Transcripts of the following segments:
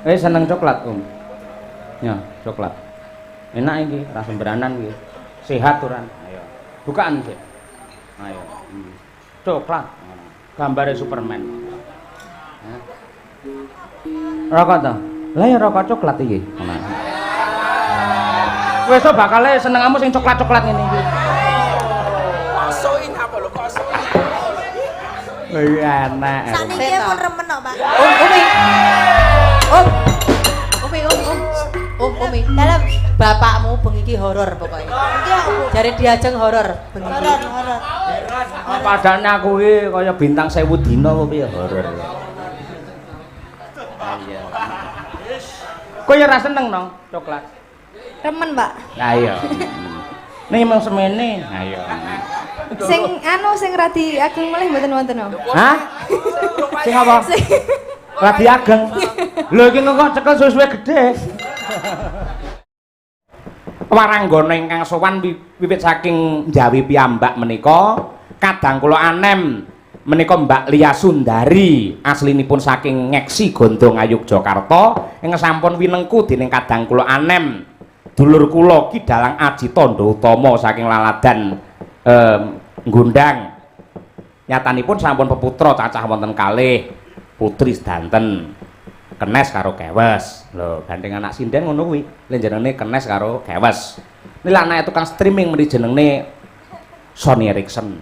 Seneng coklat, Ya, coklat. Enak iki, rasa beranan iki. Sehat turan. Ayo. Bukaan sih. Ayo. Coklat. Gambare Superman. Rokok to. Lah ya rokok coklat iki. Wes bakale senengamu sing coklat-coklat ngene iki. Kosoin apa lho, kosoin. Enak. Sakniki pun remen kok, Pak. Umi. Dalam bapakmu bengi iki horor pokoknya. Iya, Bu. Jare diajeng horor bengi iki. Horor. Padane aku iki kaya bintang 1000 dina kok piye horor. Iya. Kowe ya ra seneng no coklat. Remen, Pak. Lah iya. Ning emang semene. Ayo. Sing radi ageng melih mboten wonten no. Hah? Sing apa? Radi ageng. Lho iki kok cekel suwe-suwe gedhe. Waranggana ingkang sowan wiwit saking Jawi piyambak menika kadang kula anem menika Mbak Lia Sundari aslinipun saking Ngeksi Gondong Ngayogyakarta ingkang sampun winengku dening kadang kula anem dulur kula Ki Dalang Aji Tondo Utama saking Laladan Ngundang nyatanipun sampun peputra cacah wonten kalih putri sedanten Kenes karo Kewes. Lho, gandeng anak sinden ngono kuwi. Lha jenenge Kenes karo Kewes. Niki anake tukang streaming mriki jenenge Sony Ericsson.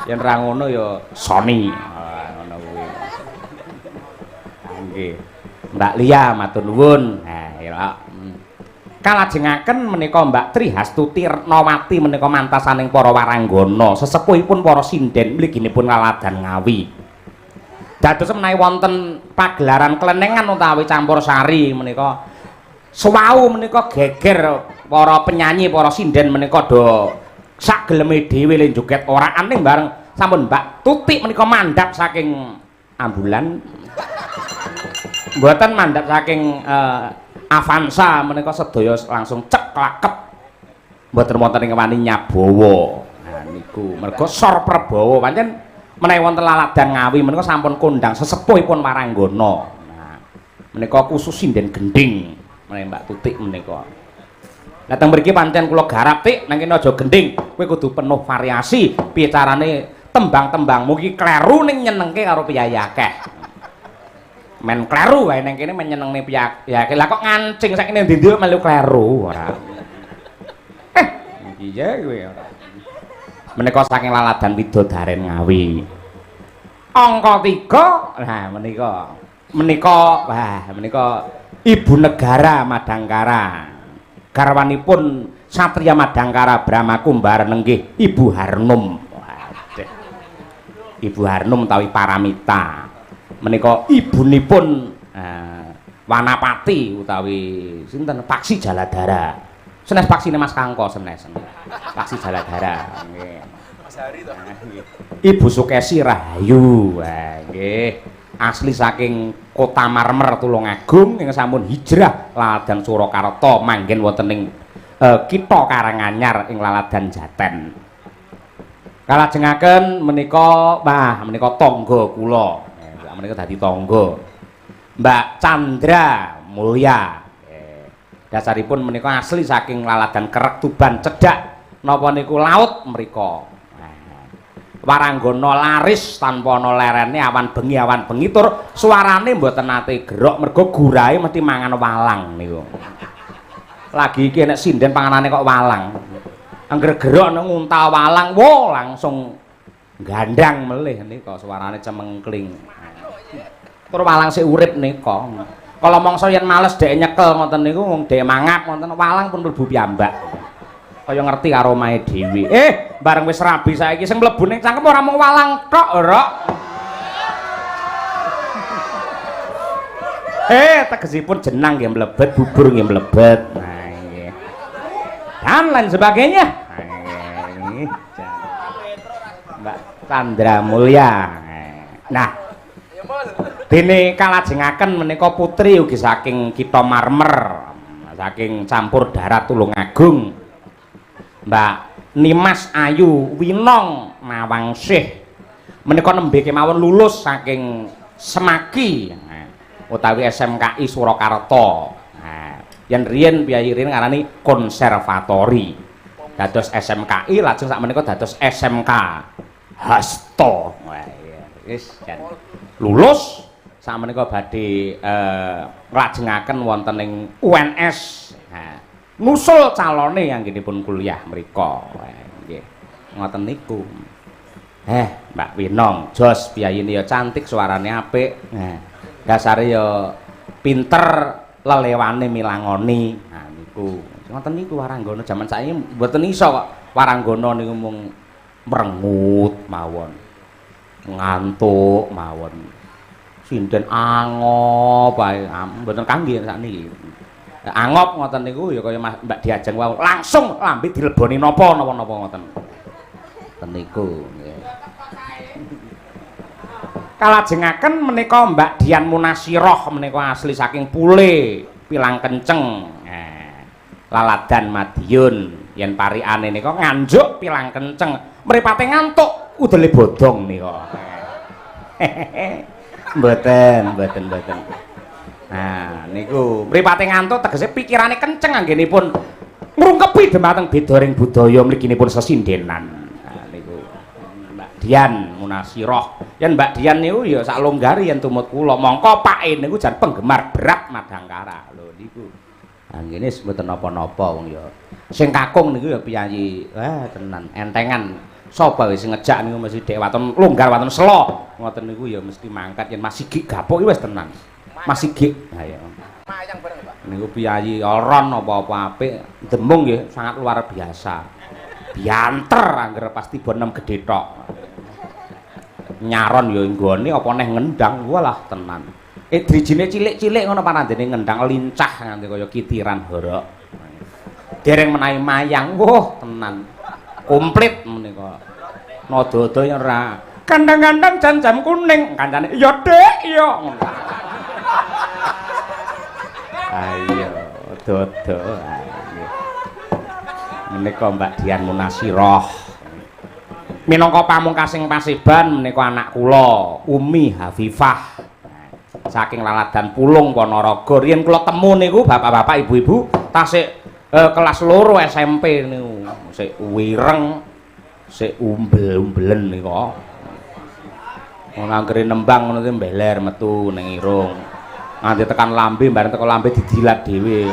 Yen ra ngono ya Sony. Ngono kuwi. Nggih. Mbak Lia matur nuwun. Ha, ya. Kalajengaken menika Mbak Tri Hastuti Retnawati menika mantasaning para waranggana, sesepuhipun para sinden mliginipun Laladan Ngawi. Dados menawi wonten pagelaran klenengan utawi campursari menika suwau menika geger para penyanyi para sinden menika do sak geleme dhewe le joget oraan ning bareng sampun Mbak Tutik menika mandhap saking ambulan mboten mandhap saking Avanza menika sedaya langsung cek klakep mboten wonten ing wani nyabawa. Nah niku merga Sor Prabawa pancen menawi wonten Laladan Ngawi menika sampun kondang sesepuhipun waranggana. Nah, menika khusus sinden gending menawi Mbak Tutik menika. Lah teng mriki pancen kula garap Tik nang kene aja gending, kowe kudu penuh variasi. Piye carane tembang-tembangmu iki kleru ning nyenengke karo piyayi akeh. Men kleru wae nang kene men nyenengne piyayi. Lah kok ngancing sak kene ndi-ndi melu kleru ora. Iya kowe ora. Menika saking Laladan Widodaren Ngawi. Angka 3 nah menika Ibu Negara Madangkara garwanipun Satria Madangkara Brahma Kumbara nenggih Ibu Harnum. Ibu Harnum utawi Paramita menika ibunipun Wanapati utawi sinten Paksi Jaladara. Senes paksine Mas Kangko senes. Paksi Jaladara nggih. Mas Hari to. Ibu Sukesi Rahayu. Nggih. Asli saking Kota Marmer Tulungagung ingkang sampun hijrah Laladan Surakarta manggen wonten ing Kitha Karanganyar ing Laladan Jaten. Kalajengaken menika tangga kula. Menika dadi tangga. Mbak Chandra Mulya. Dasaripun menika asli saking Laladan Kerek Tuban Cedhak napa niku laut mrika. Waranggana laris tanpa ana lerene awan bengi tur suarane mboten nate gerok mergo gurahe mesti mangan walang niku. Lagi iki nek sinden panganane kok walang. Angger gerok nang nguntal walang, wo langsung gandang melih nika suarane cemengkling. Tur walang sik urip nika. Kalau mongso yen males dhek nyekel ngoten niku wong dhek mangap ngoten walang pun mlebu piyambak. Kaya ngerti karo omahe dhewe. Bareng wis rabi saiki sing mlebu ning cangkem ora mung walang tok, Rok. Tegesipun jenang nggih mlebet, bubur nggih mlebet. Nah nggih. Dan lain sebagainya. Nggih. Mbak Chandra Mulya. Nah, dene kalajengaken menika putri ugi saking Kitha Marmer, saking campur darat Tulungagung. Mbak Nimas Ayu Winong Mawangsih menika nembe kemawon lulus saking Semaki. utawi SMKI Surakarta. Nah, yen riyen Piyayi riyen ngarani konservatori. Dados SMKI lajeng sakmenika dados SMK Hasto. Wah, iya. Wis lulus sakmenika badhe nglajengaken wonten ing UNS. Nah, nusul calone anggenipun kuliah mriku. Nggih. Ngoten niku. Mbak Winong, jos piyayine ya cantik, suarane apik. Nah, dasare ya pinter, lelewane milangoni. Nah niku. Ngoten niku waranggana jaman saiki mboten iso kok waranggana niku mung mrengut mawon. Ngantuk mawon. Sinden angop bae, mboten kangge sakniki. Angop ngoten niku ya kaya Mbak Diajeng wae langsung lambe dileboni napa ngoten. Ngoten niku nggih. Kalajengaken menika Mbak Dian Munasiroh menika asli saking Pule, Pilang Kenceng. Laladan Madiun yen parikane nika nganjuk Pilang Kenceng. Mripate ngantuk udele bodong nika. Mboten. Nah, niku mripate ngantuk tegese pikirane kenceng anggenipun ngrungkepi dhumateng bedoring budaya mliginipun sesindenan. Dian Munasiroh. Yen Mbak Dian niku ya sak longgari yen tumut kula. Mongko pake niku jan penggemar berat Madangkara. Lho niku. Anggene mboten napa-napa wong ya. Sing kakung niku ya Piyayi tenan entengan. Sapa wis ngejak niku mesti dek waton longgar waton selo. Ngoten niku ya mesti mangkat yen Mas Sigik gapuk iki wis tenan. Mas Sigik. Ha ya. Mayang bareng, Pak. Niku Piyayi Oron apa-apa apik. Demung nggih sangat luar biasa. Bianter angger pas tiba 6 gedhe tok. Nyaron ya nggone apa neh ngendang walah tenan. Drijine cilik-cilik ngono panandene ngendang lincah nganti kaya kitiran horok. Dereng menawi mayang, wah tenan. Komplit menika. Nada-nada ya ora. Kandang-kandang jam-jam kuning, kancane ya Dik ya. Ayo dodo. Menika Mbak Dian Munasiroh. Minangka pamungkasing Paseban menika anak kula Umi Hafifah saking Laladan Pulung Ponorogo. Riyen kula temu niku bapak-bapak ibu-ibu tasik kelas loro SMP niku sik wireng sik umbel-umbelen nika. Wong anggere nembang ngono kuwi mbeler metu ning irung. Nganti tekan lambe bareng teko lambe didilat dhewe.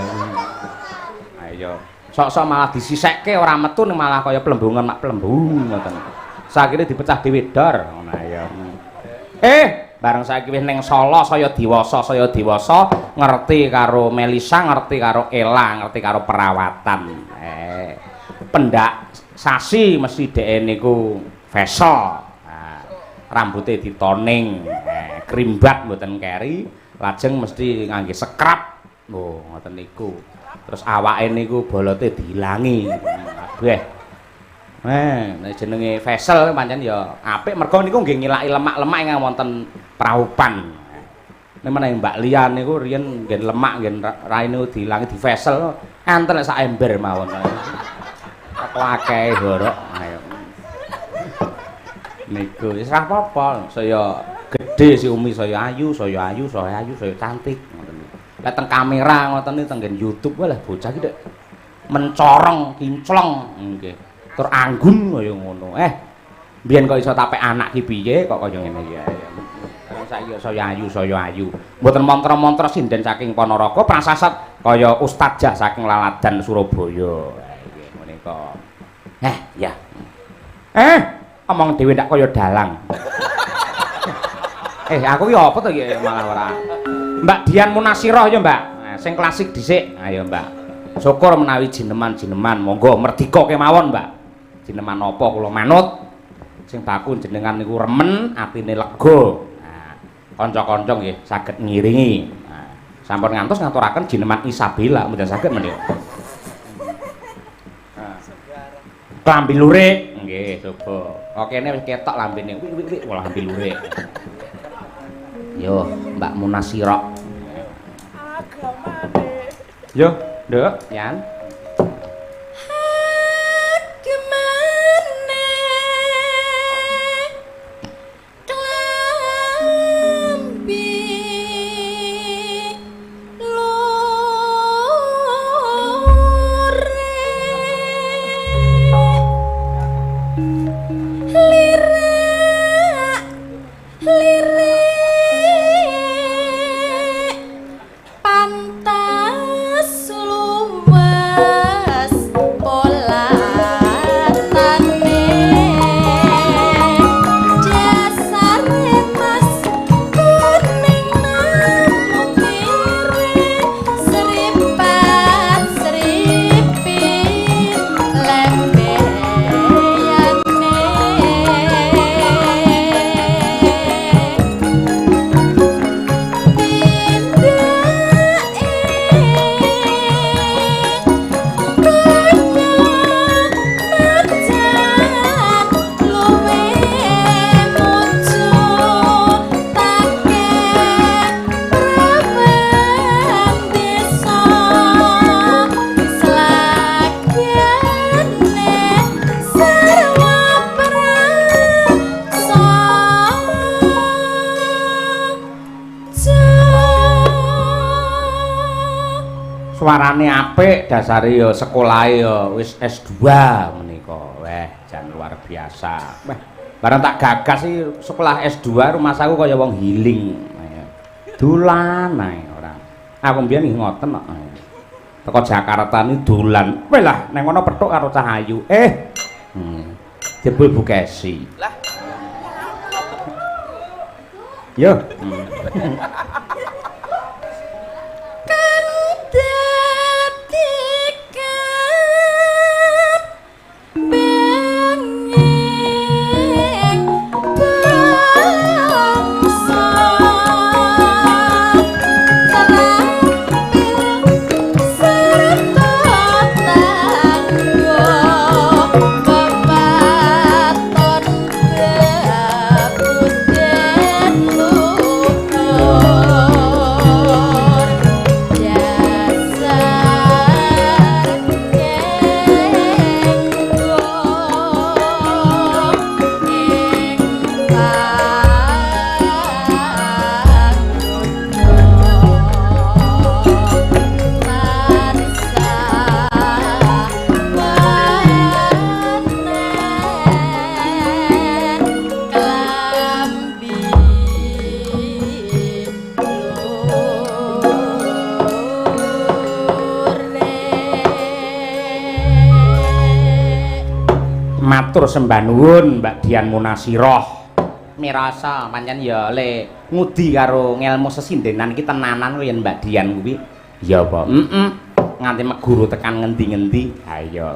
Ayo sok-sok malah disisekke ora metu ning malah kaya plembungan mak plembung ngoten. Sakire dipecah dhewe dor ngono ya. Bareng saiki wis ning Solo saya diwasa ngerti karo Melisa, ngerti karo Ela, ngerti karo perawatan. Pendak sasi mesti dhek niku facial. Rambutnya ditoning, krimbat mboten keri, lajeng mesti ngangge scrub. Oh, ngoten niku. Terus awake niku bolote diilangi. Kabeh. Nek jenenge facial pancen ya apik mergo niku nggih ngilaki lemak-lemak ingkang wonten praupan. Nek menawi Mbak Lian niku riyen nggih lemak nggih raine diilangi di facial enten sak ember mawon. Kok akeh horok. Ayo. Niku wis ora apa-apa. Saya gedhe si Umi saya ayu, saya cantik ngoten niku. Lah teng kamera ngoten niku teng YouTube wae lah bocah iki nek mencorong kinclong nggih. Tur anggun kaya ngono. Biyen kok iso tapek anak ki piye kok kaya ngene iki. Terus saiki saya ayu. Mboten montra-montra sinden saking Ponorogo prasasat kaya ustadzah saking Laladan Surabaya. Nggih menika. Ya. Omong dhewe ndak kaya dalang. Aku ki apa to iki malah ora. Mbak Dian Munasiroh ya, Mbak. Sing klasik dhisik. Ayo, Mbak. Syukur menawi jineman-jineman monggo merdika kemawon, Mbak. Jineman apa kula manut. Sing baku jenengan niku remen, atine lega. Nah, kanca-kanca nggih saged ngiringi. Nah, sampun ngantos ngaturaken jineman Isabella mboten saged menika. Klambi lurik nggih coba. Kene wis ketok lambene. Wik lambi lurik. Yo, Mbak Munasiroh. Yo, Nduk, Yan. Suarane apik, dasare ya sekolahe ya wis S2 menika. Weh, jan luar biasa. Weh, bareng tak gagas sih sekolah S2 rumah saku kaya wong healing. Dolan ae ora. Aku mbiyen nggih ngoten kok. Teko Jakarta ni dolan. Weh lah nang ngono pethuk karo Cah Ayu. Jebul Bukesi. Lah. Yo. Matur sembah nuwun Mbak Dian Munasiroh. Mirasa pancen ya le ngudi karo ngelmu sesindenan iki tenanan kuwi Mbak Dian kuwi. Ya apa? Nganti meguru tekan ngendi-ngendi. Ha iya,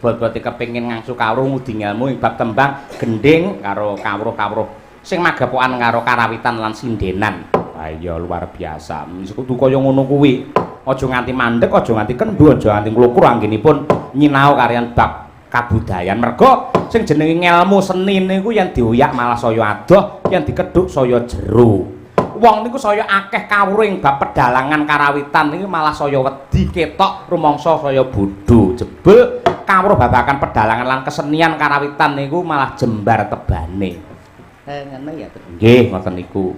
bot-bote kepengin ngangsu kawruh ngudi ngelmu ing bab tembang gending karo kawruh-kawruh sing magapokan karo karawitan lan sindenan. Ha iya luar biasa. Kudu kaya ngono kuwi. Aja nganti mandeg, aja nganti kendhu, aja nganti nglukur anggenipun nyinau kalian bab kabudayan. Mergo sing jenenge ngelmu seni niku yen dioyak malah saya adoh, yen dikedhuk saya jero. Wong niku saya akeh kawruh ing bab pedalangan karawitan niku malah saya wedi ketok rumangsa saya bodho. Jebul kawruh babagan pedalangan lan kesenian karawitan niku malah jembar tebane. Ngono ya, nggih ngoten niku.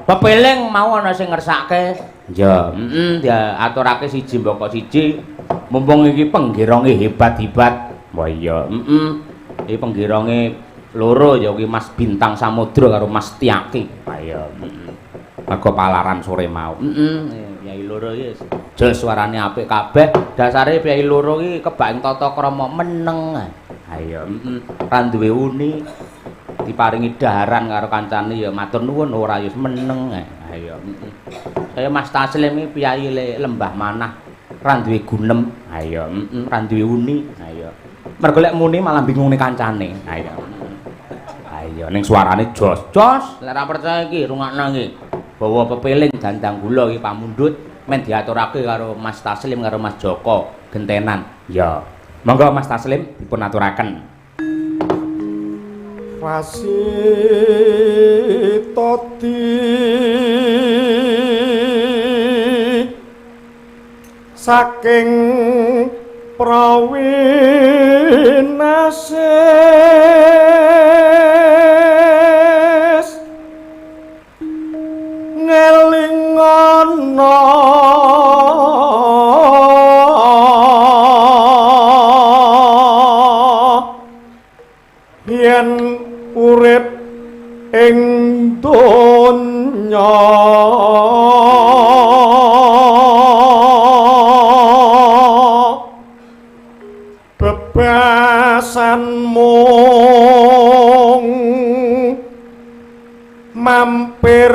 Pepeling mau ana sing ngersake. Ya, ya aturake siji mboko siji. Mumpung iki penggironge hebat-hebat. Wah iya, iki penggironge loro ya kuwi Mas Bintang Samudra karo Mas Tiaki. Ha iya, Mergo palaran sore mau. Piyai loro iki jos suarane apik kabeh. Dasare piyai loro iki kebak ing tata krama meneng. Ha iya, ra duwe uni. Diparingi daharan karo kancane ya matur nuwun ora ya meneng. Ha iya, Saya Mas Taslim iki piyai Lembah Manah. Ra duwe gunem. Ha iya, ra duwe uni. Ha iya. Mergo lek muni malah bingungne kancane. Ha iya. Ha iya ning suarane jos-jos. Lek ra percaya iki rungokno iki. Bawa pepeling dandang gula iki pamundhut men diaturake karo Mas Taslim karo Mas Joko gentenan. Ya. Monggo Mas Taslim dipun aturaken. Fasitoti saking prawinases ngelingono yen urip ing donya bebasan mung mampir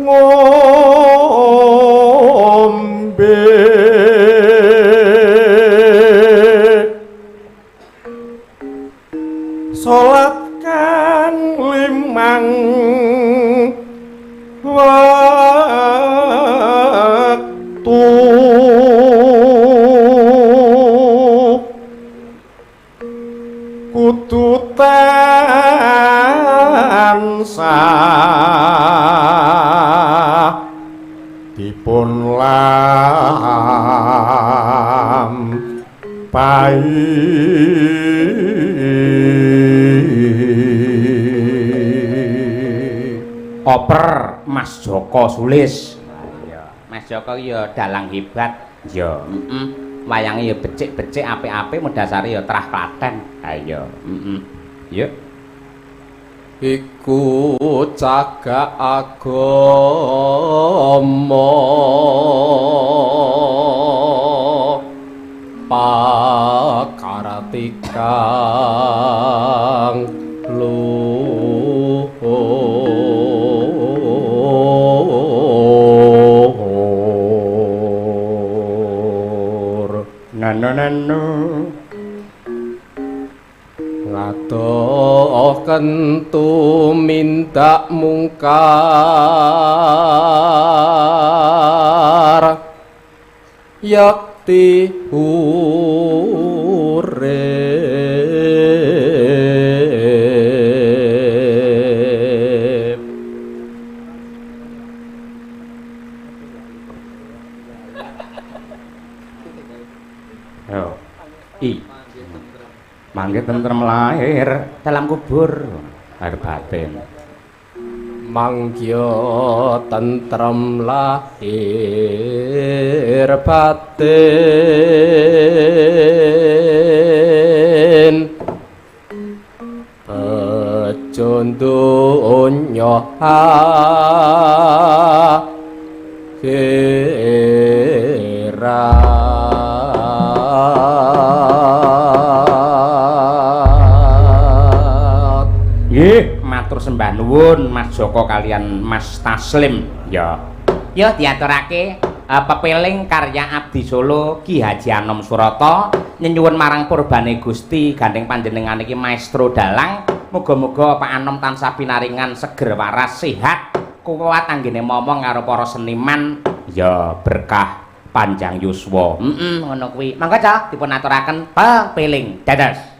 ngombe salat kang limang waktu kudu tansah dipun lampahi Oper Mas Joko Sulis. Iya, Mas Joko ya dalang hebat. Ya, wayange ya becik-becik apik-apik mendasari ya trah Klaten. Ha iya, Yuk. Iku cagak agama pakartikang luhur Nano ngatoken tumindak mungkar yakti urip yo mangke tentrem lahir dalam kubur lahir batin mangya tentrem lahir batin bejo donya akhirat. Nggih, matur sembah nuwun Mas Joko kalian Mas Taslim. Ya. Ya diaturake pepeling karya Abdi Solo Ki Haji Anom Surata nyenyuwun marang purbane Gusti gandeng panjenengan iki maestro dalang. Muga-muga Pak Anom tansah pinaringan seger waras sehat kuat anggene momong karo para seniman ya berkah panjang yuswa. Ngono kuwi. Mangga Cak dipun aturaken pepeling. Dados.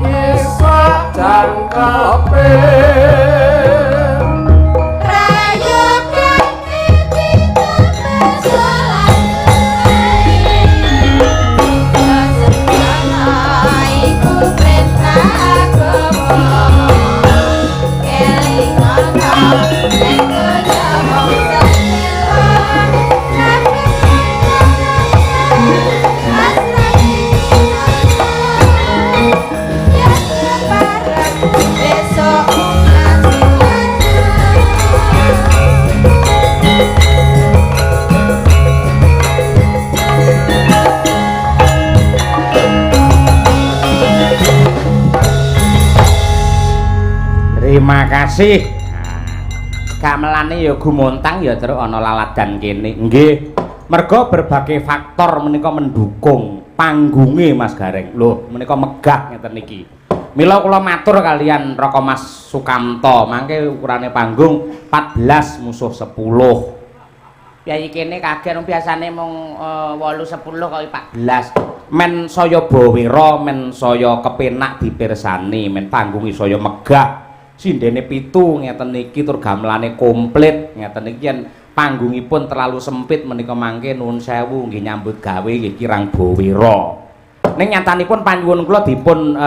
isa jangkepe Terima kasih. Gamelane ya gumontang ya terus ana laladan kene. Nggih. Merga berbagai faktor menika mendukung panggunge Mas Gareng. Lho, menika megah ngeten niki. Mila kula matur kalian Raka Mas Sukamto, mangke ukurane panggung 14 musuh 10. Piyayi kene kaget biasane mung 8 10 kok 14. Men saya bawira, men saya kepenak dipirsani, men panggunge saya megah. Sindene 7 ngeten niki tur gamelane komplit ngeten niki yen panggungipun terlalu sempit menika mangke nuwun sewu nggih nyambut gawe nggih kirang bawira. Ning nyatanipun panyuwun kula dipun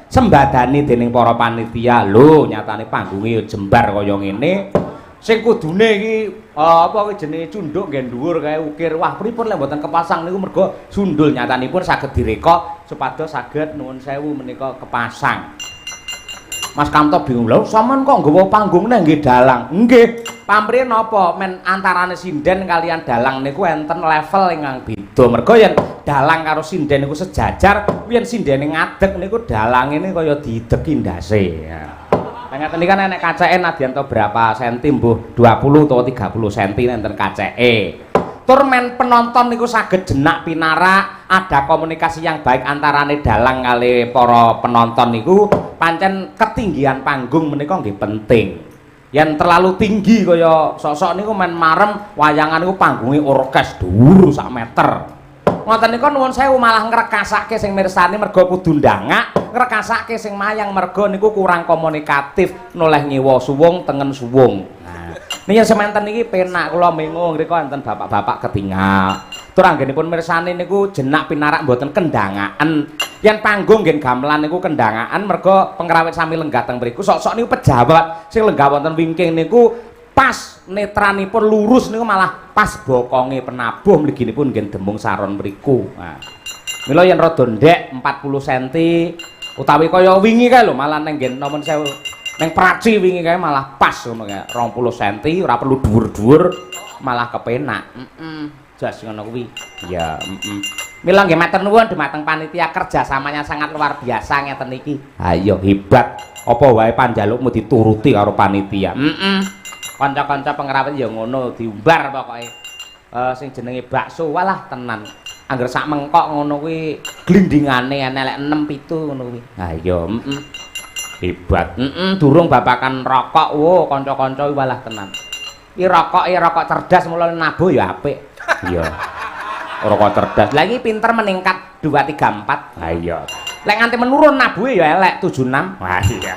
sembadani dening para panitia. Lho, nyatane panggunge ya jembar kaya ngene. Sing kudune iki apa jenenge cunduk nggih dhuwur kae ukir. Wah, pripun lek mboten kepasang niku mergo sundul nyatanipun saged direka supados saged nuwun sewu menika kepasang. Mas Kamto bingung lho, sampean kok nggawa panggung nang nggih dalang? Nggih, pamrih napa men antarane sinden kalian dalang niku enten level ingkang beda. Mergo yen dalang karo sinden niku sejajar, yen sindene ngadeg niku dalang ini kaya diideki ndase. Lah ngaten iki kan enek kaceke nadyanto berapa senti mbuh 20 utawa 30 senti enten kaceke. Tur men penonton niku saged jenak pinarak, ada komunikasi yang baik antarane dalang kali para penonton niku, pancen ketinggian panggung menika nggih penting. Yen terlalu tinggi kaya sok-sok niku men marem wayangan niku panggunge orkes dhuwur sak meter. Ngoten niku nuwun sewu malah ngrekasake sing mirsani mergo kudu ndangak, ngrekasake sing mayang mergo niku kurang komunikatif, noleh nyewa suwung tengen suwung. Niki semanten niki penak kula mengo ngrika enten bapak-bapak ketinggal. Tur anggenipun mirsani niku jenak pinarak mboten kendangaan. Yen panggung nggih gamelan niku kendangaan merga pengrawit sami lenggah teng mriku sok-sok niku pejabat sing lenggah wonten wingking niku pas netranipun lurus niku malah pas bokonge penabuh mliginipun nggih dembung saron mriku. Nah. Mila yen rada ndek 40 cm utawi kaya wingi kae lho malah neng nggih nomor sewu neng praci wingi kae malah pas ngono kae 20 cm ora perlu dhuwur-dhuwur malah kepenak. Jas ngono kuwi. Ya, Mila nggih matur nuwun dumateng panitia kerjasamanya sangat luar biasa ngeten iki. Ayo hebat. Apa wae panjalukmu dituruti karo panitia. Kanca-kanca pengrawit ya ngono diumbar pokoke. Sing jenenge bakso walah tenan. Angger sak mengkok ngono kuwi glindingane enek 6 7 ngono kuwi. Ha iya, hebat. Durung babakan rokok. Wo, kanca-kanca walah tenan. Iki rokok cerdas mulane nabuh ya apik. Iya. Rokok cerdas. Lah iki pinter meningkat 2 3 4. Ha iya. Lek nganti menurun nabuhe ya elek 76. Wah iya.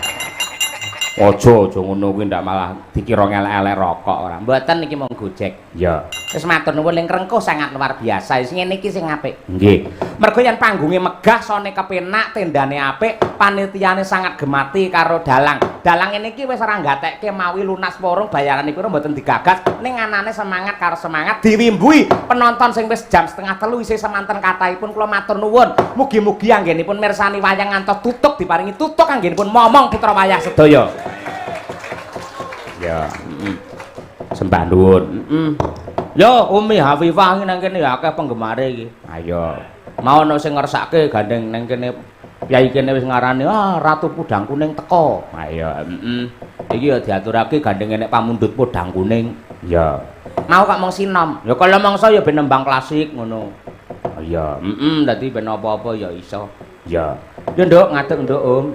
Aja ngono kuwi ndak malah dikira elek-elek rokok ora. Mboten iki mung Gojek. Ya. Wis matur nuwun ling Krengkuh sangat luar biasa. Wis ngene iki sing apik. Nggih. Mergo yen panggunge megah, sone kepenak, tendane apik, panitiane sangat gemati karo dalang. Dalang ngene iki wis ora nggatekke mawi lunas porong bayarane pira mboten digagas, ning anane semangat karo semangat diwimbui penonton sing wis jam 2:30 isih semanten kathahipun kula matur nuwun. Mugi-mugi anggenipun mirsani wayang ngantos tutuk diparingi tutuk anggenipun momong putra wayah sedaya. Ya, sembah nuwun. Yo, Umi Hafifah iki nang kene akeh penggemare iki. Ayo. Mau ono sing ngersake gandeng nang kene Kyai kene wis ngarani Ratu Pudang Kuning teko. Ayo, iki ya diaturake gandeng enek pamundhut Pudang Kuning. Ya. Mau kok mong sinom. Ya kala mangsa ya ben nembang klasik ngono. Iya, dadi ben apa-apa ya iso. Ya. Ya Nduk, ngadeg Nduk, Om.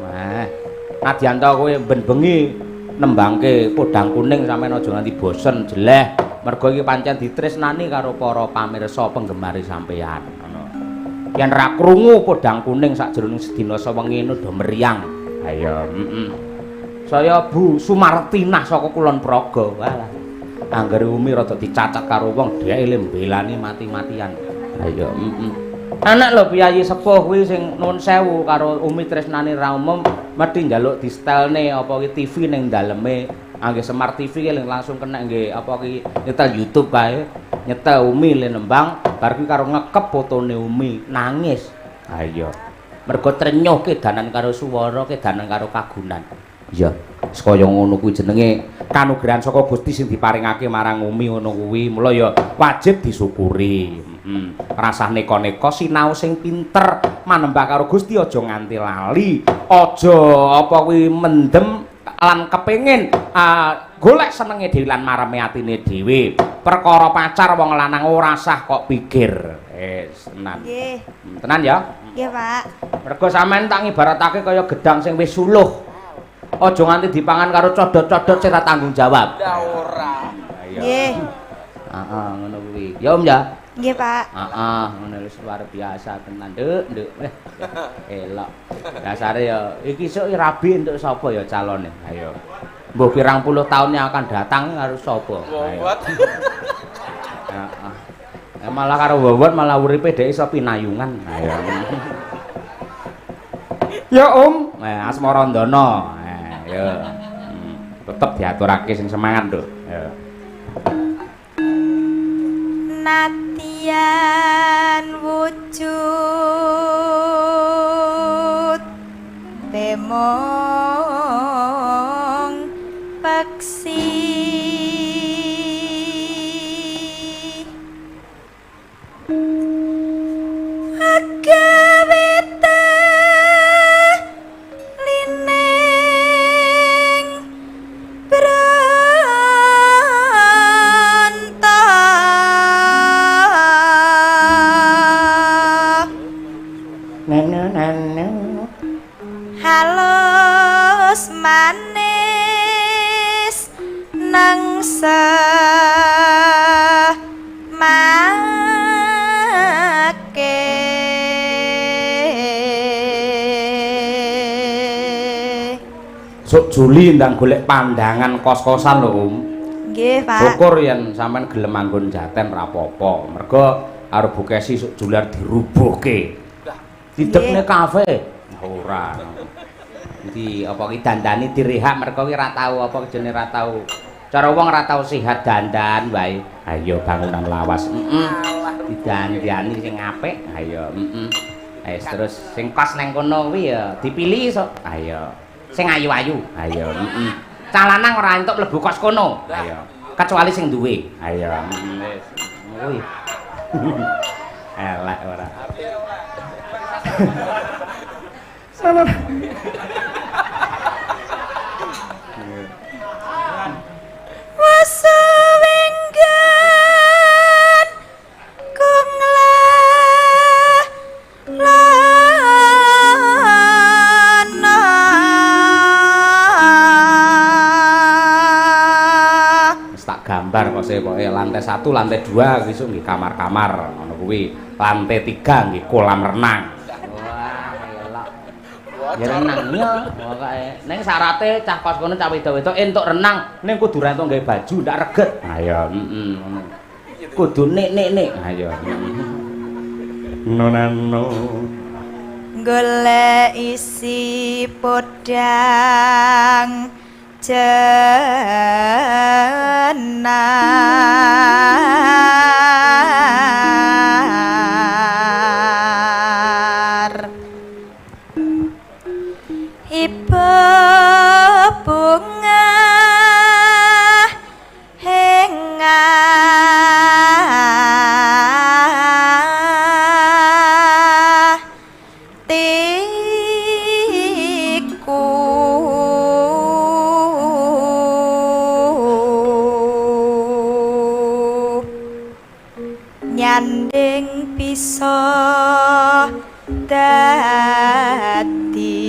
Nadyanto kowe ben bengi nembangke Podang Kuning sampeyan aja nganti bosen jeleh mergo iki pancen ditresnani karo para pamirsa penggemar sampeyan ngono. yen ra krungu podang kuning sakjroning sedina sewengi do meriang. Ayo, Saya Bu Sumartinah saka Kulon Praga. Walah. Anggere Umi rada dicacat karo wong dheke le mbelani mati-matian. Ayo, Anak lho piyayi sepuh kuwi sing nuwun sewu karo Umi tresnane ra umum mesti njaluk distelne apa ki TV ning daleme. Angge Semar TV ki langsung kena nggih apa ki nyetel YouTube kae. Nyetel Umi le nembang bar kuwi karo ngekep fotone Umi nangis. Ayo. Mergo trenyuh kedanan karo swara, kedanan karo kagunan. Iya, kaya ngono kuwi jenenge kanugrahan saka Gusti sing diparingake marang Umi ngono kuwi. Mula ya wajib disyukuri. Rasah neka-neka sinau sing pinter manembah karo Gusti aja nganti lali. Aja apa kuwi mendem lan kepengin golek senenge dhewe lan mareme atine dhewe. Perkara pacar wong lanang ora sah kok pikir. Tenan. Nggih. Tenan ya? Nggih, Pak. Mergo sampean tak ibaratake kaya gedang sing wis suluh. Aja nganti dipangan karo codot-codot sing tanggung jawab. Lah ora. Nggih. Heeh, ngono kuwi. Ya Om ya. Nggih, Pak. Heeh, ngono wis luar biasa tenan, Nduk. Elok. Dasare ya iki sok rabi entuk sapa ya calone. Ayo. Mbah pirang puluh tahun yang akan datang harus sapa? Wowot. Heeh. Malah karo Wowot malah uripe dhek iso pinayungan. Ayo. Ya Om, Asmarandana. Ya. Tetep diaturake sing semangat, Nduk. Ya. Natian wujud bemong peksi agawete lining halus manis nangsa make Sok Juli ndang golek pandangan kos-kosan lho Om. nggih Pak. Syukur yen sampean gelem manggon jaten ra apa-apa. Mergo karo Bu Kesi sok jular dirubuhke. Didekne kafe. Ora. Iki apa ki dandani direhak mergo ki ra tau apa jenenge ra tau. Cara wong ra tau sehat dandan wae. Ayo bangunan lawas. Didandani sing apik. Ayo, terus sing kos nang kono kuwi ya dipilih sok. Ayo. Sing ayu-ayu. Ayo, Calanang ora entuk mlebu kos kono. Ayo. Kecuali sing duwe. Ayo, wis. Kuwi. Elek ora. Salah. Wasawenggan kunglah lana Wis tak gambar kok pokoke lantai 1, lantai 2 besok nggih kamar-kamar ngono kuwi. Lantai 3 nggih kolam renang. Wah, elok. Ya renang ya, pokoke ning syarate cah kos kono cah wedok-wedok entuk renang ning kudu ra entuk gawe baju ndak reget. Ayo, ngono. Kudu nik-nik. Ayo. Nonano. golek isi podang jenar ibu bunga nyanding bisa dadi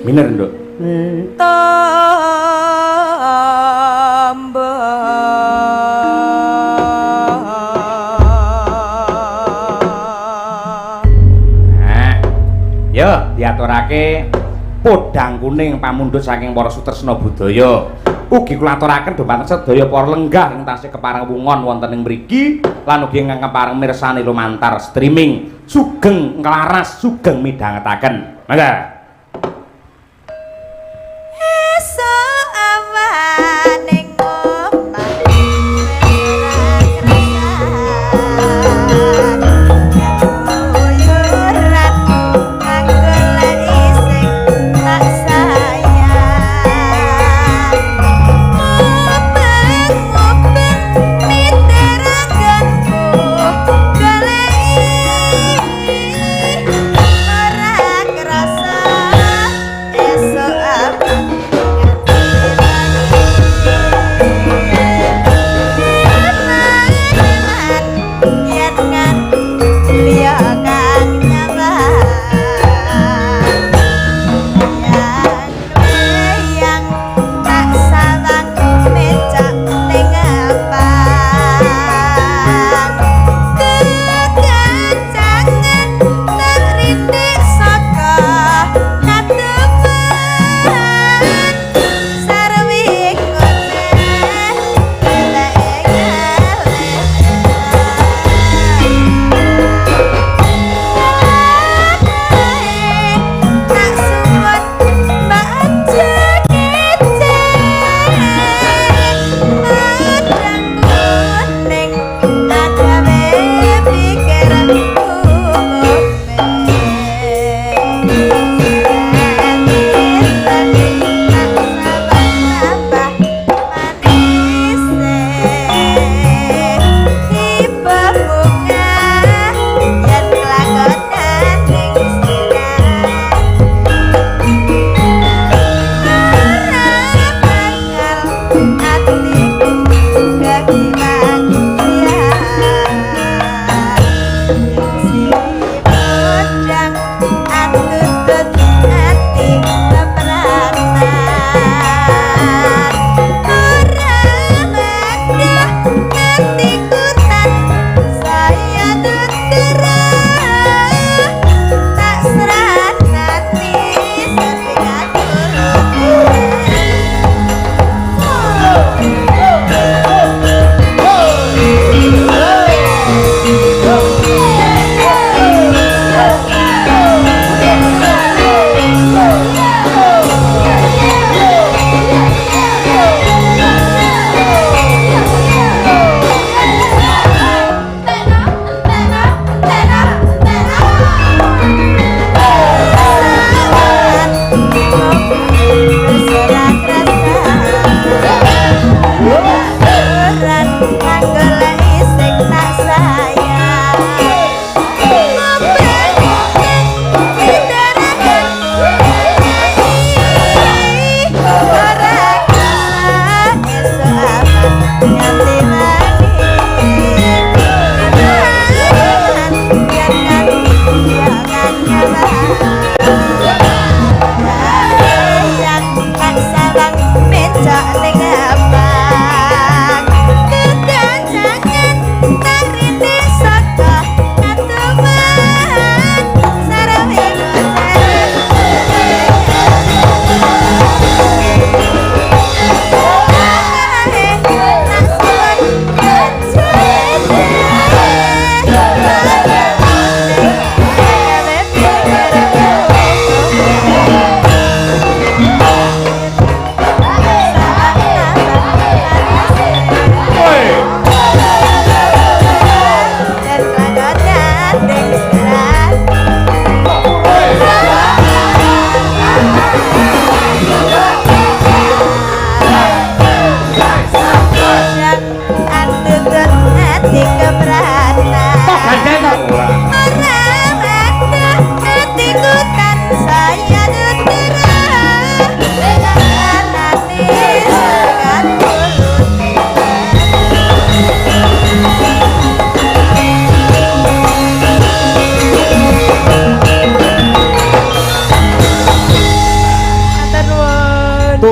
Miner, Nduk. tombol Ya, diaturake podhang kuning pamundhut saking para sutresna budaya. Ugi kula aturaken dumateng sedaya para lenggah ing tasih kepareng wungon wonten ing mriki lan ugi ingkang kepareng mirsani lumantar streaming sugeng nglaras sugeng midhangetaken. Mangga. Esuk awane ngomah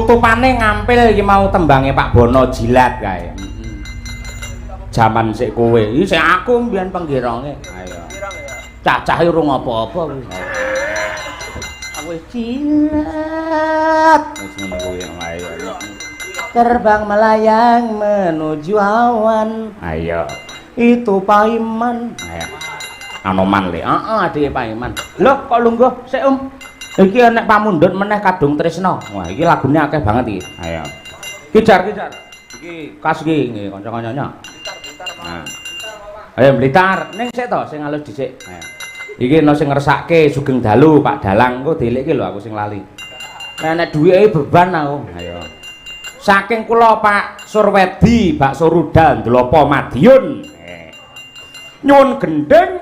tutupane ngampil iki mau tembange Pak Bono jilat kae. Jaman sik kowe, iki sik aku mbiyen penggironge. Ayo. Cacah urung apa-apa kuwi. wis cilet. Wis ngono kuwi ayo. Terbang melayang menuju awan. Ayo. Itu Paiman. Ayo. Anoman le. Heeh, adike Paiman. Loh kok lungguh sik Iki nek pamundhut meneh kadung tresna. Wah, iki lagune akeh banget iki. Ayo. Kijar. Iki kas iki nggih kanca-kancane. Nah. Ayo Blitar, ning sik to sing alus dhisik. Ayo. Iki ana sing ngresake Sugeng Dalu, Pak Dalang, engko dilikke lho aku sing lali. Nek duwike beban aku. Ayo. Saking kula Pak Surwedi, Bakso Rudal Ndlopo Madiun. Nyuwun gendeng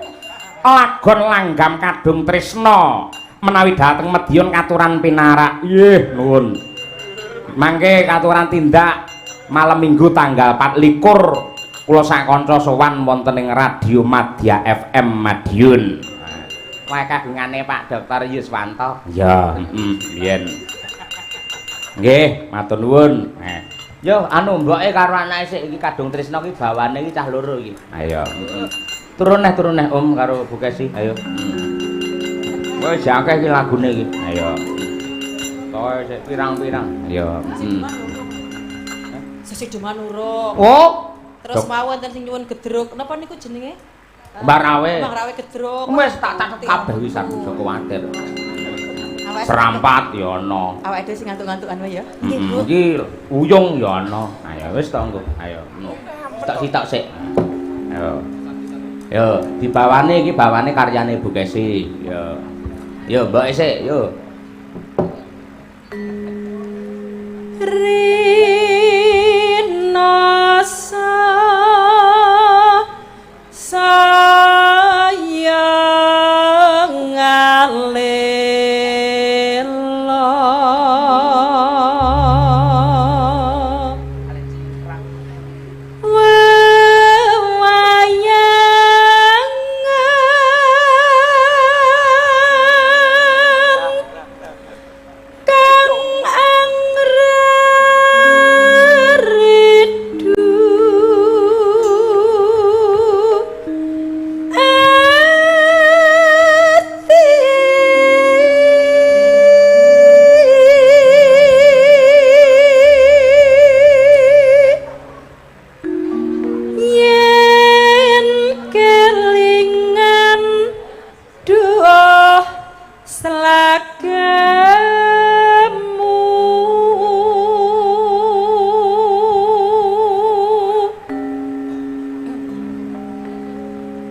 lagon langgam kadung tresna. Menawi dateng Madiun katuran pinarak. Nggih, nuwun. Mangke katuran tindak malam Minggu tanggal 24 kula sak kanca sowan wonten ing Radio Madya FM Madiun. Wae kagungane Pak Dr. Yuswanto. Ya, biyen. Nggih, matur nuwun. Yo anu mboke karo anake sik iki kadung tresna iki bawane iki cah loro iki. Ayo. Turun neh Om karo Bu Kesi. Ayo. Wis akeh iki lagune iki. Ayo. Toh sik pirang-pirang. Ayo. Sesik Dumanurung. Oh, terus mau wonten sing nyuwun gedruk. Napa niku jenenge? Mbak Rawe. Mbak Rawe gedruk. Wis tak catet kabeh wisan aja kuwatir. Serampat ya ana. Awake dhewe sing ngantuk-ngantukan wae ya. Nggih, Bu. Iki uyung ya ana. Ayo wis to engko. Ayo. Sitok-sitok sik. Ayo. Yo, dibawane iki bawane karyane Bu Kesi. Yo. Yo, mbok sik, yo. Rinasa sayang alela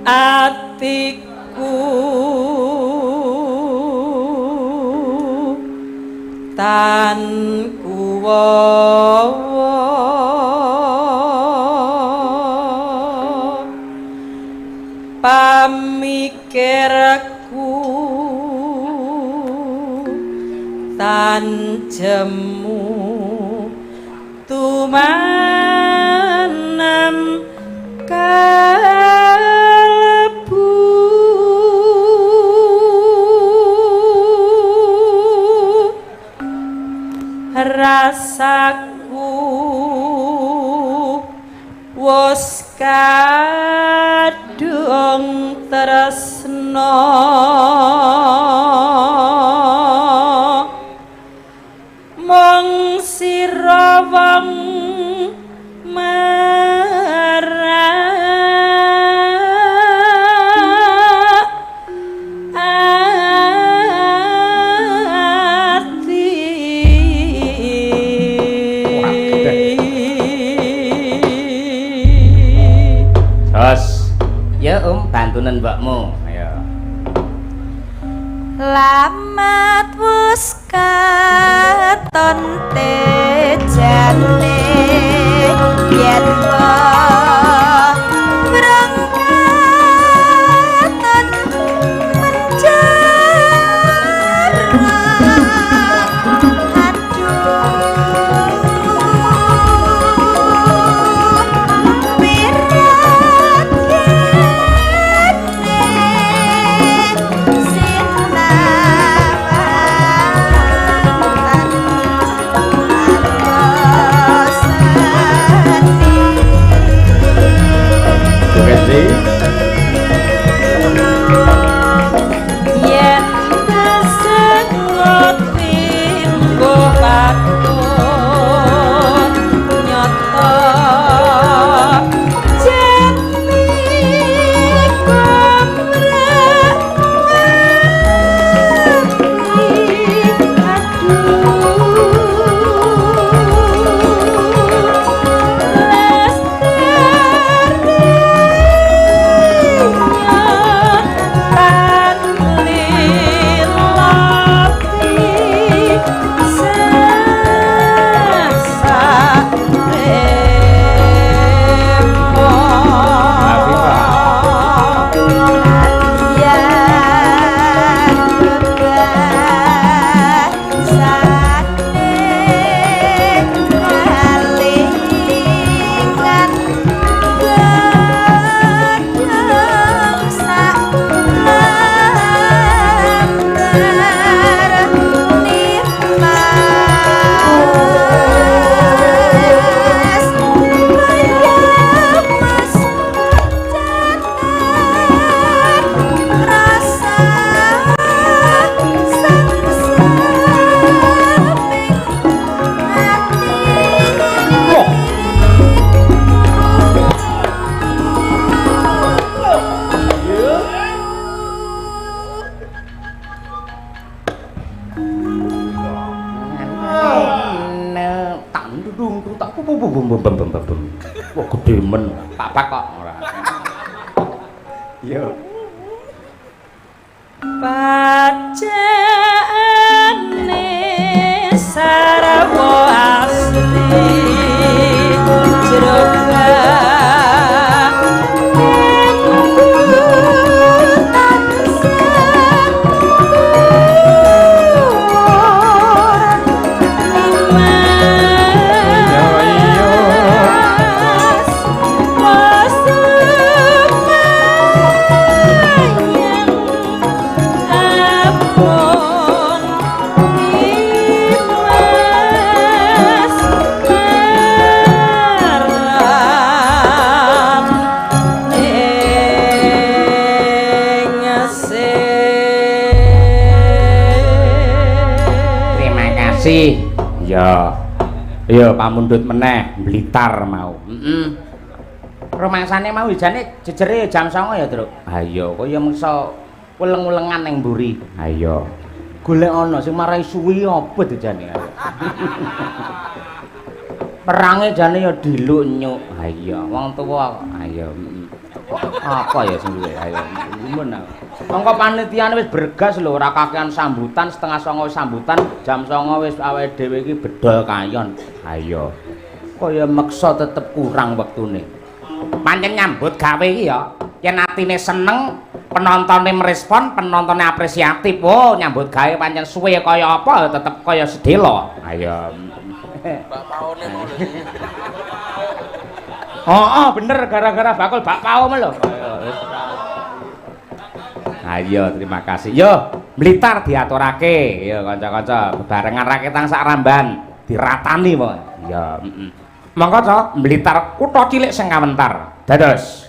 atiku tan kuwawa pamikirku tan jemu tumanam kalbu rasaku wis kadung tresna mung sira wong bantunan mbakmu. Ayo. Lamat wis katon tejane yen berangkatan menjara Tak ndung tak wah gede men tak bak kok ora yo Pacane sarwa asli jroga ya pamundhut meneh Blitar mau rumangsane mau jane jejere jam 09.00 ya Truk ha iya kaya mengsa weleng-welengan ning mburi ha iya golek ana sing marai suwi apa jane perange jane ya diluk nyuk ha iya wong tuwa ha iya apa ya sing duwe ayo men mongko panitiane wis bergas lho ora kakean sambutan 08.30 sambutan jam 09.00 wis awake dhewe iki bedol kayon ayo kaya meksa tetep kurang wektune pancen nyambut gawe iki ya yen atine seneng penontonnya merespon penontonnya apresiatif oh nyambut gawe pancen suwe kaya apa tetep kaya sedelo ayo Mbak Paone ngono. Oh, bener gara-gara bakul bak pao lho. Ayo, terima kasih. Yo, Blitar diaturake. Yo kanca-kanca, bebarengan rakyat sak Ramban diratani wae. Ya, Monggo, Cok, Blitar kutha cilik sing kawentar. Dados.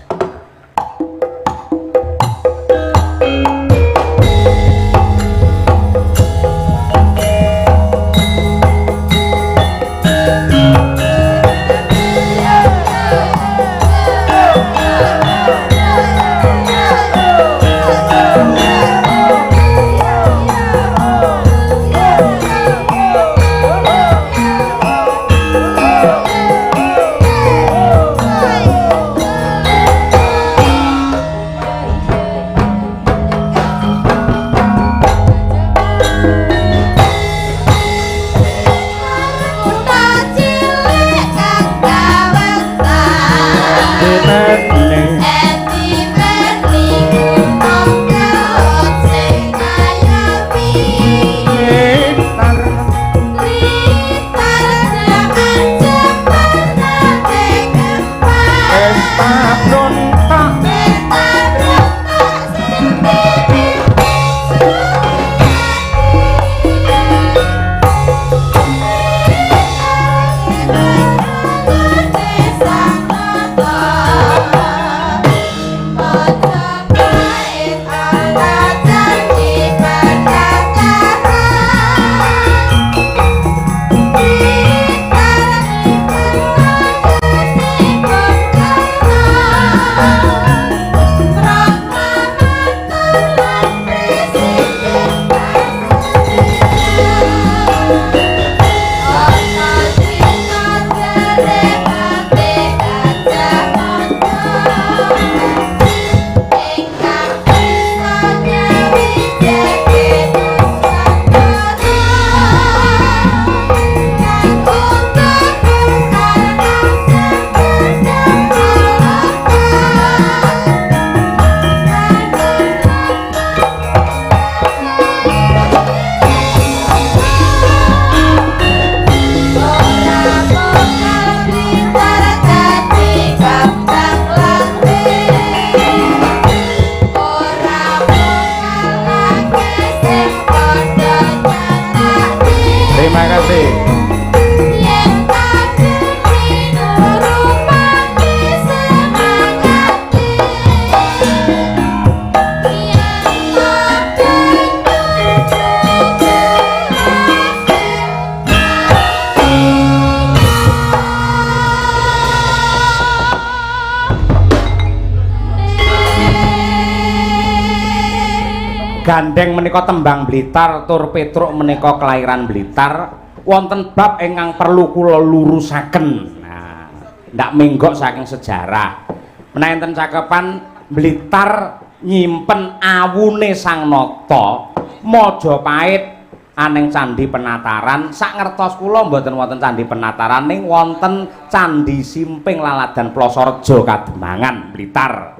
gandeng menika tembang Blitar tur Petruk menika kelahiran Blitar wonten bab ingkang perlu kula lurusaken. Nah, ndak menggok saking sejarah. Menawi enten cakepan Blitar nyimpen awune Sang Nata, Majapahit aning Candhi Penataran. Sak ngertos kula mboten wonten Candhi Penataran ning wonten Candhi Simping Laladan Plasareja Kademangan Blitar.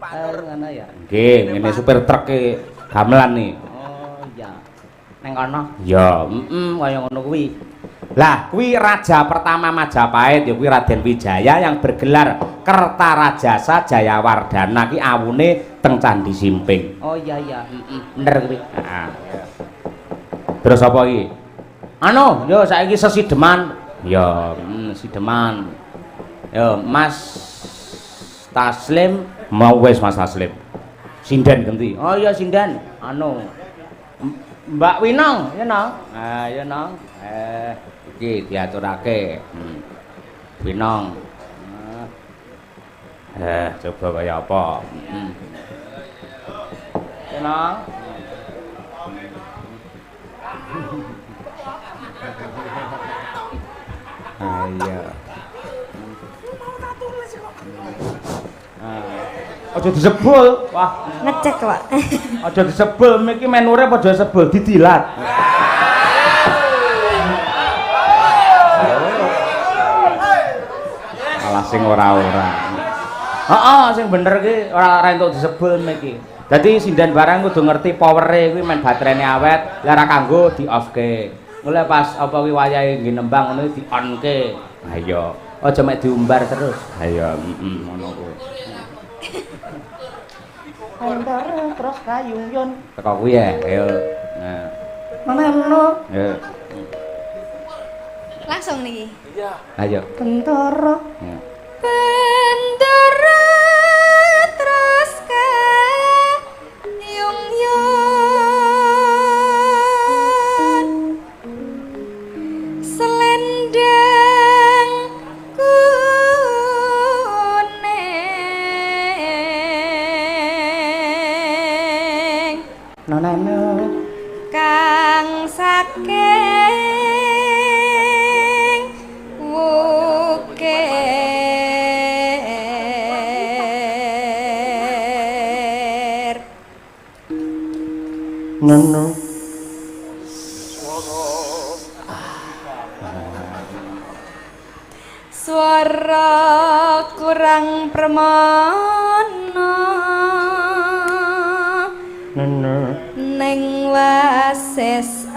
Ngono ya. Nggih, ngene supir truk e gamelan nih. Oh iya. Neng kono? Ya, Kaya ngono kuwi. lah kuwi raja pertama Majapahit ya kuwi Raden Wijaya yang bergelar Kertarajasa Jayawardana ki awune teng Candhi Simping. Oh iya iya, bener kuwi. Nah, terus apa iki? Anu, yo saiki sesideman. Ya, sideman. Yo, Mas Taslim, mau wis Mas Taslim. Sinden ganti. Oh iya sinden. Anu. Mbak Winong, ya nong. Ah, ya nong. Iki diaturake. Winong. Coba kaya apa? Ya nong. Ayo. Aja disebul. Wah, Ngecek, Pak. aja disebul, miki menure padha sebul didilat. Alah sing ora-ora. Heeh, sing bener ki ora entuk disebul miki. Dadi sinden barang kudu ngerti powere kuwi men baterene awet, lara kanggo di-off-ke. Mulai pas apa kuwi wayahe nggih nembang ngono di-on-ke. Ha iya, aja mek diumbar terus. Ha iya, ngono kuwi. Ondor terus kayuyun. Teko kuwi ya, ayo. Nah. Maneno. Ya. Langsung niki. Iya. Ayo. Bentara. Ya. Bendera terus kayung-yung selendang kuning Nonano. kang saking wukir Nono. swara kurang permana Nono. ning wasis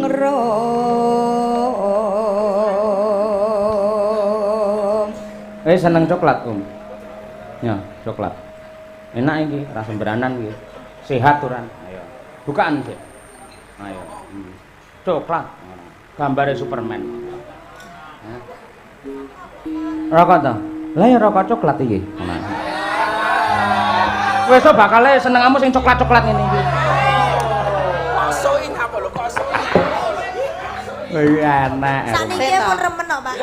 ngrong Seneng coklat, Ya, coklat. Enak iki, rasa beranan iki. Sehat turan. Ayo. Bukaan sih. Ayo. Coklat. Gambare Superman. Rokok to? Lah ya rokok coklat iki. Wes bakale senengamu sing coklat-coklat ngene iki. Kosoin apa lo kosoin? Wih, enak. sakniki pun remen kok Pak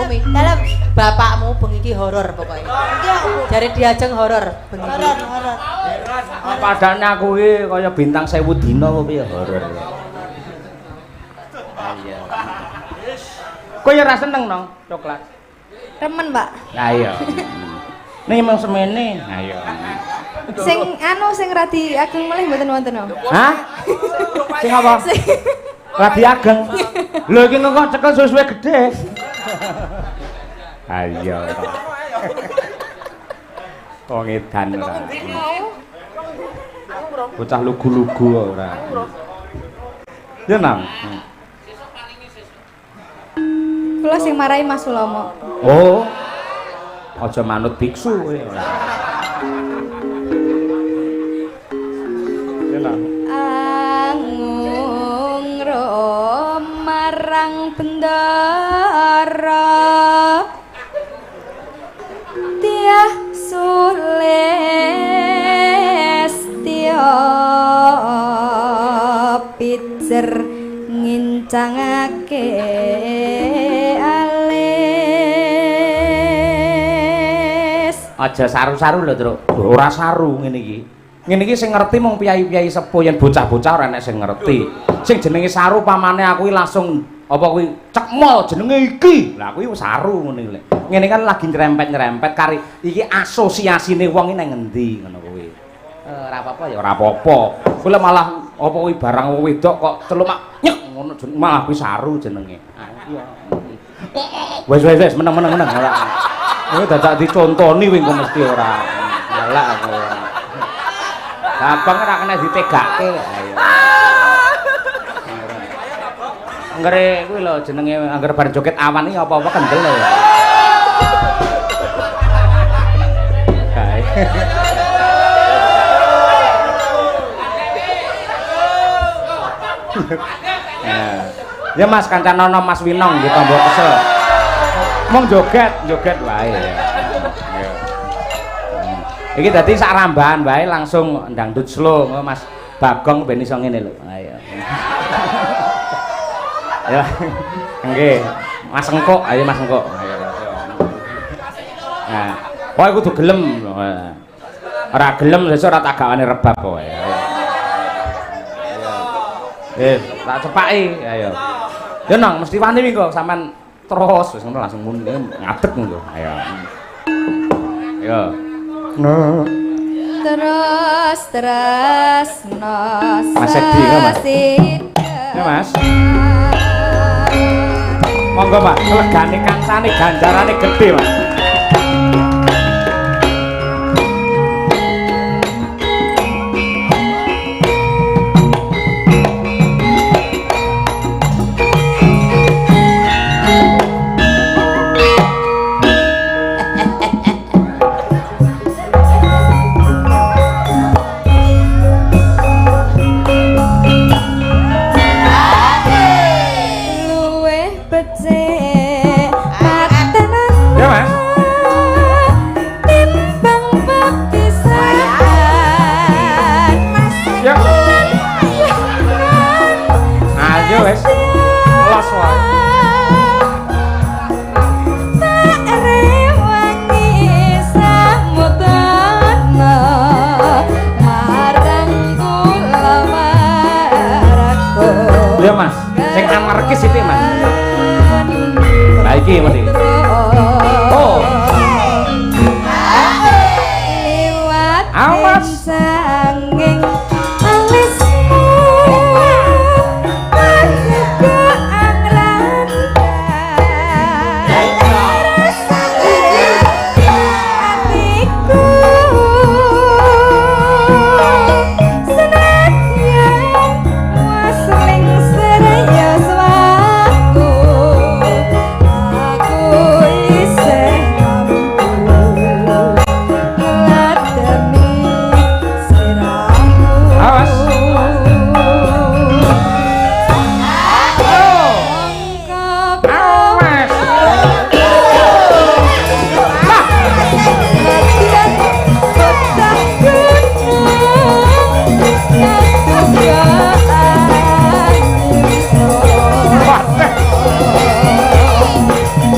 Umi. Dalam bapakmu bengi iki horor pokoknya. Jare diajeng horor bengi iki. horor Padane aku iki kaya bintang 1000 dina apa piye horor. Iya. Kowe ya ora seneng nang coklat. remen Pak Lah iya. Ning emang semene. Ayo. sing radi ageng melih mboten wonten no Hah? Sing apa? Radi ageng. Lho iki kok cekel suwe-suwe gedhe. Ayo. Wong edan ora. Bocah lugu-lugu ora. Ya nang. kula sing marahi Mas Sulomo Oh. Aja manut biksu kowe ora. Ya nang. angung marang bendara tiah sulestya pijer ngincangake aja saru-saru lho, Truk. Ora saru ngene iki. Ngene iki sing ngerti mung piyai-piyai sepuh yen bocah-bocah ora enek sing ngerti. Sing jenenge saru pamane aku langsung apa kuwi cekmol jenenge iki. Lah kuwi saru ngene lho. Ngene kan lagi nyerempet-nyerempet kari iki asosiasine wong iki nang endi ngono kuwi. Ora apa-apa ya ora apa-apa. Kuwi malah apa kuwi barang wedok kok celuk mak nyek ngono malah kuwi saru jenenge. Wes meneng ora. Kowe dadak dicontoni wing kok mesti ora. Galak aku. Gampang ora kena ditegake. Ayo. Anggere kuwi lho jenenge angger bar joget awan iki apa-apa kendel lho. Kae. Ya Mas kancanono Mas Winong nggih tambah kesel. Mong joget wae ya. Iki dadi sak rambahan wae langsung dangdut slow Mas Bagong ben iso ngene lho. Ayo. Ya. Nggih. Mas Engkok, ayo Mas Engkok. Ayo. Nah, kowe kudu gelem. Ora gelem sesuk ora tak gawane rebab kowe. Tak cepaki, ayo. Ya nang mesti wani iki kok sampean terus wis ngono langsung ngadeg ngono. Ayo. Ayo. Terus Mas Edi kan Mas? Ya Mas. Monggo Pak, legane kancane ganjarane gede Mas. Ya Mas, sing anarkis iki Mas. Lah iki mesti. Oh. Liwat awas sanging alismu.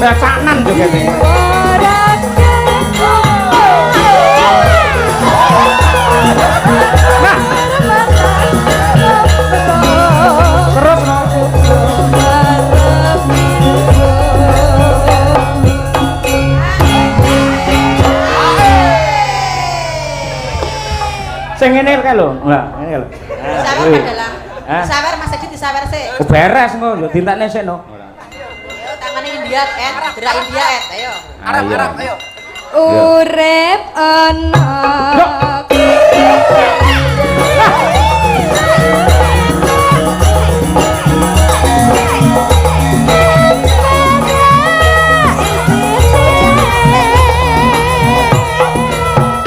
Besanan juga nih. Nah. Terus no. Sing ngene kae lho. Lah, ngene lho. Sawer adalah. Sawer Mas Edi disawer sik. Beres ngono lho, tintakne sik no. India, gerak India, ayo. Arab, ayo. Urip ana.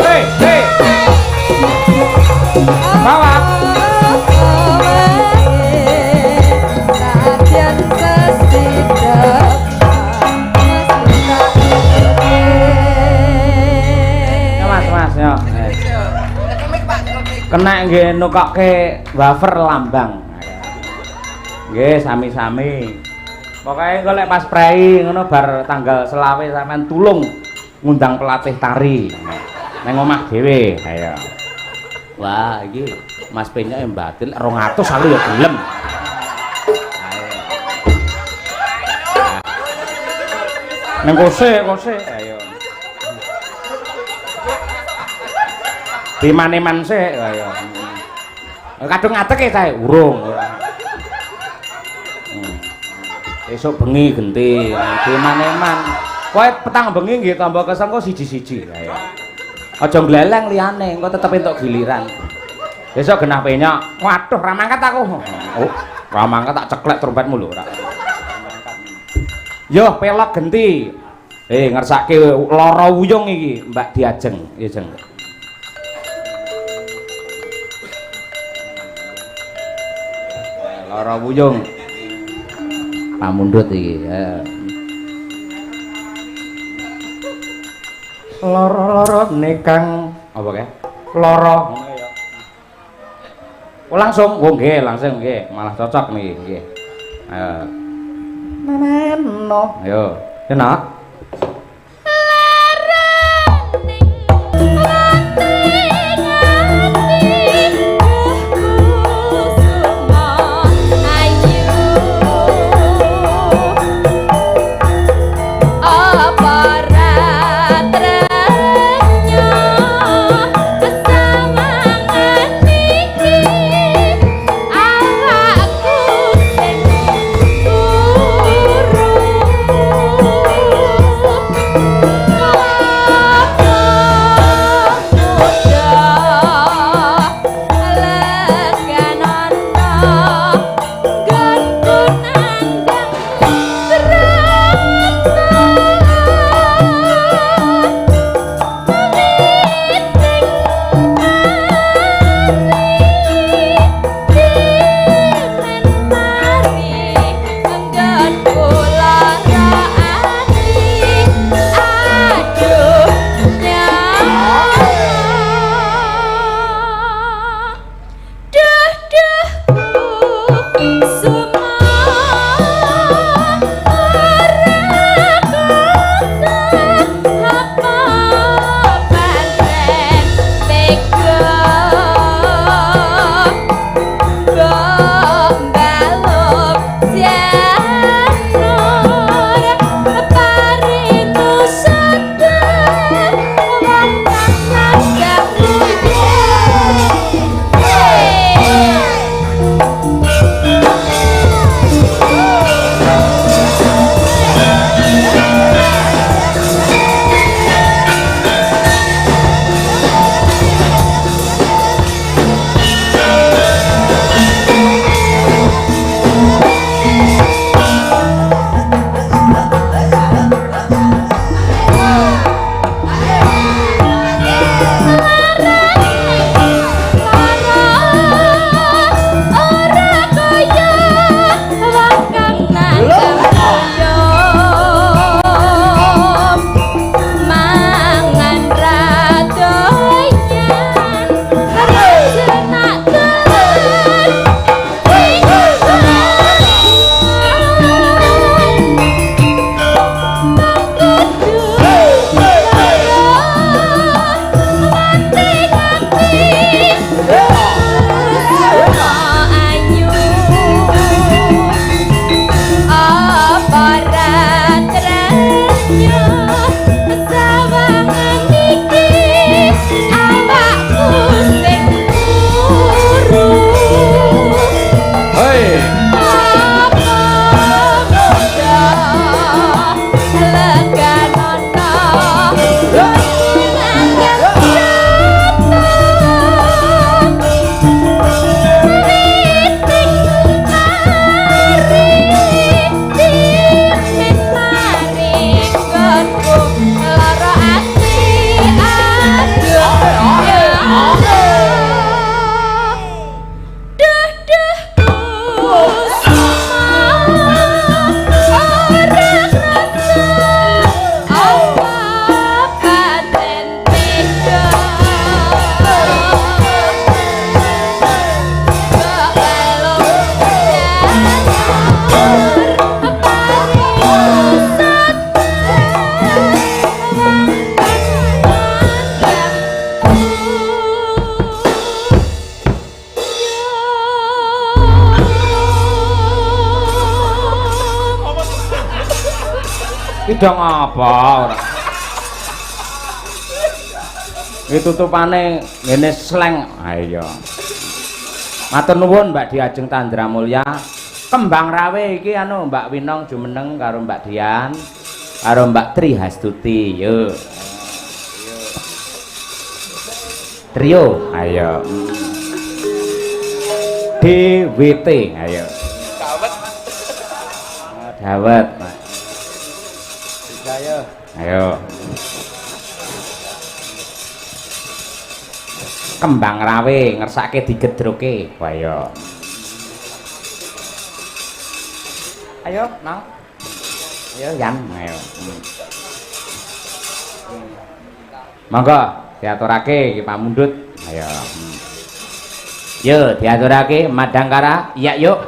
Hei. Bawa. Kena nggih nukokke wafer lambang. Nggih sami-sami. Pokoke engko lek pas prei ngono bar tanggal selawe sampean tulung ngundang pelatih tari neng omah dhewe ayo. Wah iki Mas Penyok yang batin 200 aku ya gelem. Ayo. Neng kose ayo. Di maneman sih ayo. Kadung ngadeg ya urung. Esuk bengi genti, di maneman. Kowe petang bengi nggih tambah kesengko siji-siji. Ayo. Aja gleleng liyane, engko tetep entuk giliran. Besok genah Penyok. Waduh, ra mangkat aku. Oh, ra mangkat tak ceklek trompetmu lho, ra. Yo, pelok genti. Ngersake lara wuyung iki, Mbak Diajeng, ya Jeng. Lara wuyung. Pamundhut iki. Lara-lara nekang apa kae? Lara. Oh langsung, oh nggih, langsung nggih. Malah cocok niki nggih. Ayo. Neno. Ayo. Enak. iki dong apa ora. Iki tutupane ngene sleng. Ha iya. Matur nuwun Mbak Diajeng Tandra Mulya. Kembang rawe iki anu Mbak Winong jumeneng karo Mbak Dian karo Mbak Tri Hastuti. Yo. Trio, ayo. DWT, ayo. Dawet. Dawet. Ayo. Ayo. Kembang rawe ngersake digedroke. Ayo. Ayo, Nang. Ayo, Yan, ayo. Monggo diaturake iki pamundhut. Ayo. Yo diaturake Madangkara. Iya, yuk.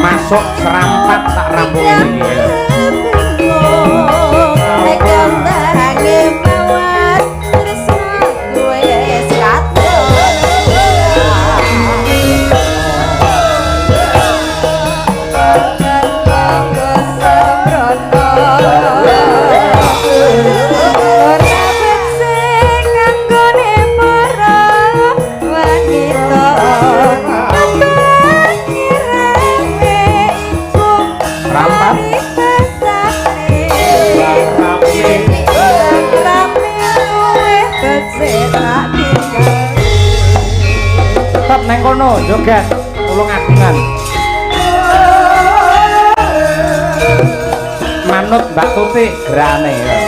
Masuk serampat sak rampung iki. Tetap neng kono joget tulung agungan manut Mbak Tuti gerane ya.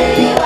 Saya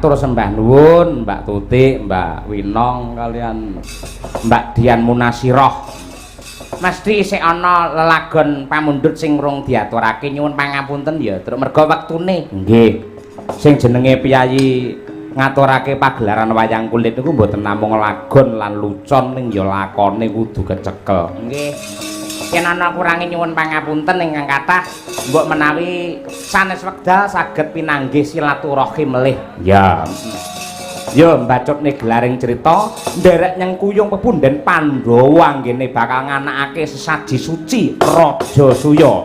matur sembah nuwun Mbak Tutik, Mbak Winong kalian Mbak Dian Munasiroh. Mesti isih ana lelagon pamundhut sing urung diaturake nyuwun pangapunten ya, terus merga wektune. Nggih. Sing jenenge piyayi ngaturake pagelaran wayang kulit niku mboten namung lagon lan lucon ning ya lakone kudu kecekel. Nggih. Yen ana kurange nyuwun pangapunten ingkang kathah, mbok menawi sanes wekdal saged pinanggih silaturahim melih. Ya. Ya mbacutne gelaring cerita nderek nyang kuyung pepunden Pandhawa anggene bakal nganakake sesaji suci Raja Suya.